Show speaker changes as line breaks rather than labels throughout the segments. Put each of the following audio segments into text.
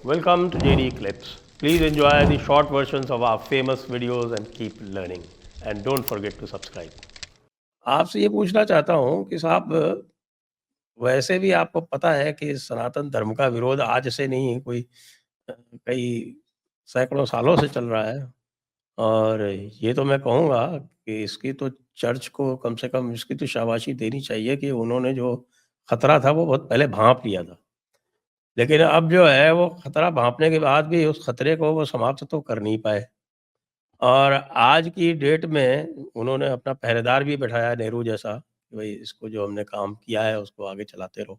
Welcome to JD Clips. Please enjoy the short versions of our famous videos and keep learning. And don't forget to subscribe. आपसे ये पूछना चाहता हूँ कि साहब वैसे भी आपको पता है कि सनातन धर्म का विरोध आज से नहीं कोई कई सैकड़ों सालों से चल रहा है और ये तो मैं कहूँगा कि इसकी तो चर्च को कम से कम इसकी तो शाबाशी देनी चाहिए कि उन्होंने जो खतरा था वो बहुत पहले भांप लिया था। लेकिन अब जो है वो खतरा भांपने के बाद भी उस खतरे को वो समाप्त तो कर नहीं पाए और आज की डेट में उन्होंने अपना पहरेदार भी बैठाया नेहरू जैसा कि भाई इसको जो हमने काम किया है उसको आगे चलाते रहो।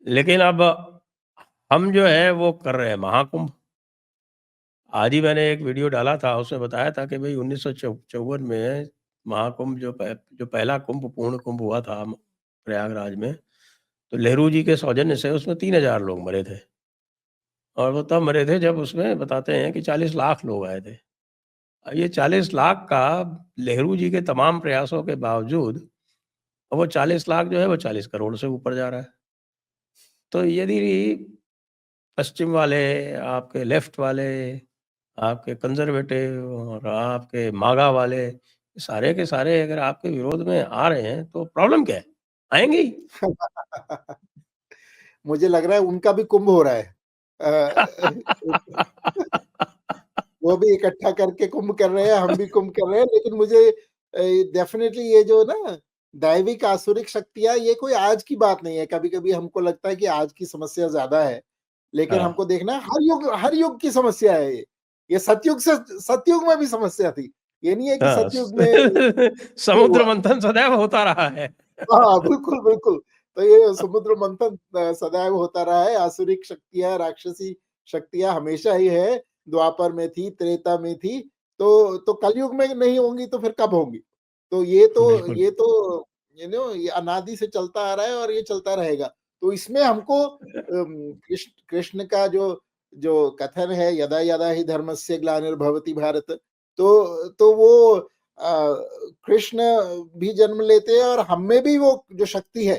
लेकिन अब हम जो है वो कर रहे हैं महाकुंभ। आज ही मैंने एक वीडियो डाला था, उसमें बताया था कि भई 1954 में महाकुंभ जो पहला कुंभ पूर्ण कुंभ हुआ था प्रयागराज में, तो नेहरू जी के सौजन्य से उसमें 3000 लोग मरे थे। और वो तब मरे थे जब उसमें बताते हैं कि 40 लाख लोग आए थे। अब ये 40 लाख का नेहरू जी के तमाम प्रयासों के बावजूद वो 40 लाख जो है वो 40 करोड़ से ऊपर जा रहा है। तो यदि पश्चिम वाले, आपके लेफ्ट वाले, आपके कंज़र्वेटिव और आपके मागा वाले, सारे के सारे अगर आपके विरोध में आ रहे हैं, तो प्रॉब्लम क्या है? आएँगे ही।
मुझे लग रहा है उनका भी कुंभ हो रहा है। वो भी इकट्ठा करके कुंभ कर रहे हैं, हम भी कुंभ कर रहे हैं, लेकिन मुझे डेफ़िनेटली ये जो ना दैविक आसुरिक शक्तियाँ ये कोई आज की बात नहीं है। कभी-कभी हमको लगता है कि आज की समस्या ज़्यादा है, लेकिन
हाँ।
हमको देखना है हर युग की समस्या है ये। ये सतयुग में भी समस्या थी। ये नहीं है कि
हाँ,
सतयुग में नहीं
समुद्र
हुआ।
मंथन सदैव होता रहा है।
हाँ, बिल्कुल, बिल्कुल। तो ये समुद्र मंथन सदैव होता रहा है, आसुरिक शक्तियाँ, राक्षसी शक्तियाँ हमेशा ही है, द्वापर में थी, त्रेता में थी, तो कलयुग में नहीं होंगी तो फिर कब होंगी? तो
बिल्कुल।
ये तो ये अनादि से चलता आ रहा है और ये चलता रहेगा। तो इसमें हमको कृष्ण का जो कथन है यदा यदा ही धर्मस्य ग्लानिर्भवति भारत, तो वो कृष्ण भी जन्म लेते हैं और हम में भी वो जो शक्ति है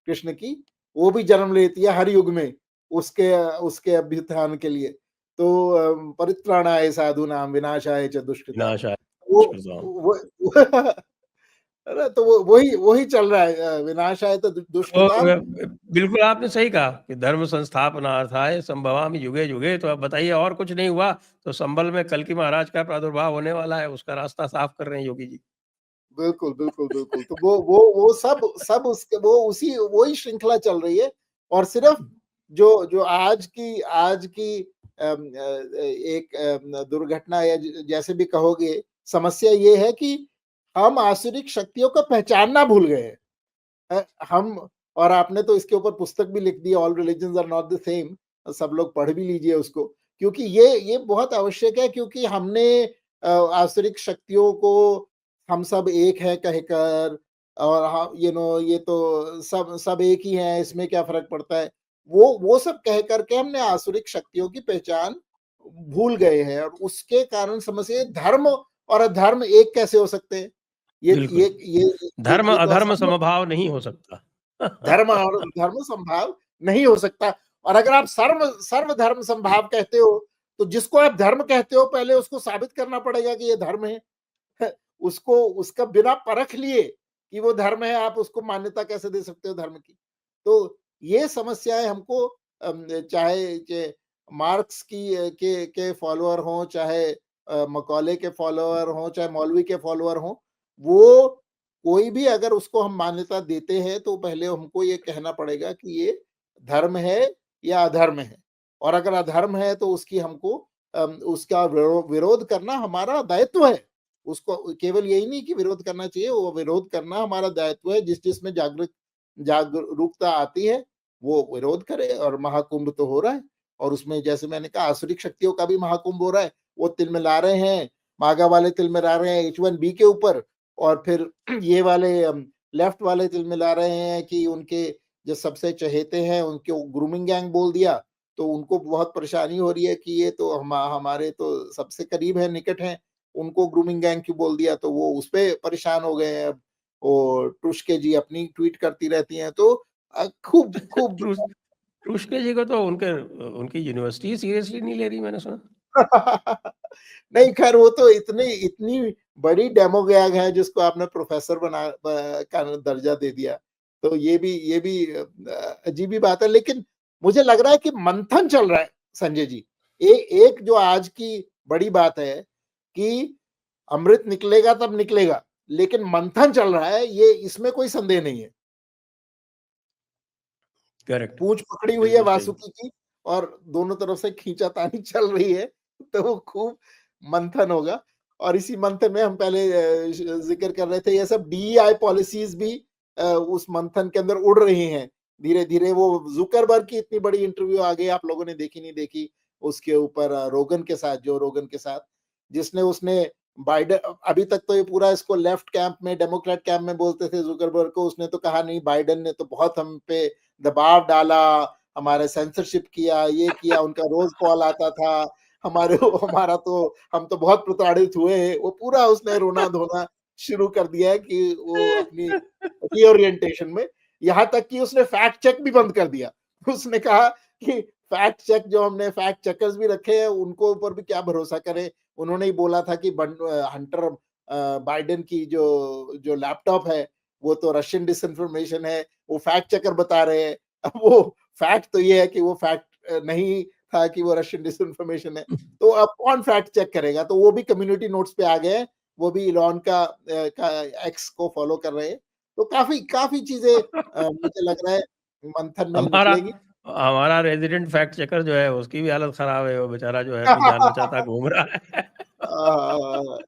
कृष्ण की, वो भी जन्म लेती है हर युग में उसके उसके अभ्युत्थान के लिए। तो परित्राणाय साधूनां विनाशाय च दुष्कृताम्।
विनाशाय
वो
दुष्कृताम्।
वो है ना? तो वो वही वही चल रहा है, विनाशाय तो
तो
दुष्कृताम्।
बिल्कुल आपने सही कहा कि धर्म संस्थापनार्थाय संभवामि युगे युगे। तो अब बताइए और कुछ नहीं हुआ तो संभल में कल्कि महाराज का प्रादुर्भाव होने वाला है, उसका रास्ता साफ कर रहे हैं योगी जी।
बिल्कुल, बिल्कुल, बिल्कुल। तो वो सब उसके वो उसी वही श्रृंखला चल रही है और सिर्फ़ जो जो आज की एक दुर्घटना या जैसे भी कहोगे, समस्या ये है कि हम आसुरिक शक्तियों को पहचानना भूल गए हैं। हम और आपने तो इसके ऊपर पुस्तक भी लिख दी, all religions are not the same. सब लोग पढ़ भी लीजिए उसको, क्योंकि ये बहुत आवश्यक है, क्योंकि हमने आसुरिक शक्तियों को हम सब एक हैं कहकर और ये तो सब सब एक ही हैं, इसमें क्या फ़र्क पड़ता है? वो सब कह कर के हमने आसुरिक शक्तियों की पहचान भूल गए हैं और उसके कारण समस्या ये धर्म और अधर्म एक कैसे हो सकते हैं? ये
बिल्कुल।
ये ये
धर्म
ये तो
अधर्म
असंभव।
समभाव नहीं हो सकता।
धर्म और धर्म संभाव नहीं हो सकता। और अगर आप सर्व धर्म संभाव कहते हो, तो जिसको आप धर्म कहते हो पहले उसको साबित करना पड़ेगा कि ये धर्म है। उसको उसका बिना परख लिए कि वो धर्म है, आप उसको मान्यता कैसे दे सकते हो धर्म की? तो ये समस्याएँ हमको चाहे मार्क्स के फॉलोअर हों, चाहे मकौले के फॉलोअर हों, चाहे मौलवी के फॉलोअर हों, वो कोई भी अगर उसको हम मान्यता देते हैं, तो पहले हमको ये कहना पड़ेगा कि ये धर्म है या अधर्म है। और अगर अधर्म है तो उसकी हमको उसका विरोध करना हमारा दायित्व है। उसको केवल यही नहीं कि विरोध करना चाहिए, वो विरोध करना हमारा दायित्व है। जिसमें जागरूकता आती है, वो विरोध करे और महाकुंभ तो हो रहा है। और उसमें जैसे मैंने कहा आसुरिक शक्तियों का भी महाकुंभ हो रहा है। वो तिलमिला रहे हैं, मागा वाले तिलमिला रहे हैं H1B के ऊपर और फिर ये वाले लेफ्ट वाले तिलमिला रहे हैं कि उनके जो सबसे चहेते हैं, उनको ग्रूमिंग गैंग बोल दिया, तो उनको बहुत परेशानी हो रही है कि ये तो हमारे तो सबसे करीब है, निकट हैं, उनको ग्रूमिंग गैंग क्यों बोल दिया? तो वो उसपे परेशान हो गए हैं अब। और टुस्के जी अपनी ट्वीट करती रहती हैं, तो खूब खूब
ट्रू कृष्ण जी को तो उनकी यूनिवर्सिटी सीरियसली नहीं ले रही, मैंने सुना।
नहीं, खैर वो तो इतनी इतनी बड़ी डेमो गैग है जिसको आपने प्रोफ़ेसर का दर्जा दे दिया। तो ये भी अजीब ही बात है, लेकिन मुझे लग रहा है कि मंथन चल रहा है संजय जी। एक जो आज की बड़ी बात है कि अमृत निकलेगा तब निकलेगा, लेकिन मंथन चल रहा है, ये इसमें कोई संदेह नहीं है।
करेक्ट,
पूँछ पकड़ी हुई है
बिल्कुल सही।
वासुकी की और दोनों तरफ से खींचातानी चल रही है, तो वो खूब मंथन होगा। और इसी मंथन में हम पहले ज़िक्र कर रहे थे, ये सब डीईआई पॉलिसीज़ भी उस मंथन के अंदर उड़ रही हैं। धीरे-धीरे वो ज़ुकरबर्ग की इतनी बड़ी इंटरव्यू आ गई, आप लोगों ने देखी नहीं देखी, उसके ऊपर रोगन के साथ, जो रोगन के साथ, जिसने उसने अभी तक तो ये पूरा इसको लेफ्ट कैंप में, डेमोक्रेट कैंप में बोलते थे ज़ुकरबर्ग को, उसने तो कहा नहीं, बाइडेन ने तो बहुत हम पे दबाव डाला, हमारे सेंसरशिप किया, ये किया, उनका रोज़ कॉल आता था, हमारा तो हम तो बहुत प्रताड़ित हुए। वो पूरा उसने रोना-धोना शुरू कर दिया है कि वो अपनी रीओरिएंटेशन में, यहाँ तक कि उसने फैक्ट चेक भी बंद कर दिया। उसने कहा कि फैक्ट चेक जो हमने फैक्ट चेकर्स भी रखे हैं, उनको ऊपर भी क्या भरोसा करें। उन्होंने ही बोला था कि हंटर बाइडेन की जो जो लैपटॉप है, वो तो रशियन डिसइन्फॉर्मेशन है, वो फैक्ट चेकर बता रहे हैं। अब वो फैक्ट तो ये है कि वो फैक्ट नहीं था कि वो रशियन डिसइन्फॉर्मेशन है। तो अब कौन फैक्ट चेक करेगा? तो वो भी कम्युनिटी नोट्स पे आ गए हैं। वो भी इलॉन का एक्स को फॉलो कर रहे हैं। तो काफ़ी काफ़ी चीज़ें मुझे लग रहा है मंथन में
हमारा
निकलेंगी।
हमारा रेज़िडेंट फैक्ट चेकर जो है, उसकी भी हालत खराब है, वो बेचारा जो है अपनी जान बचाता घूम रहा है।
अ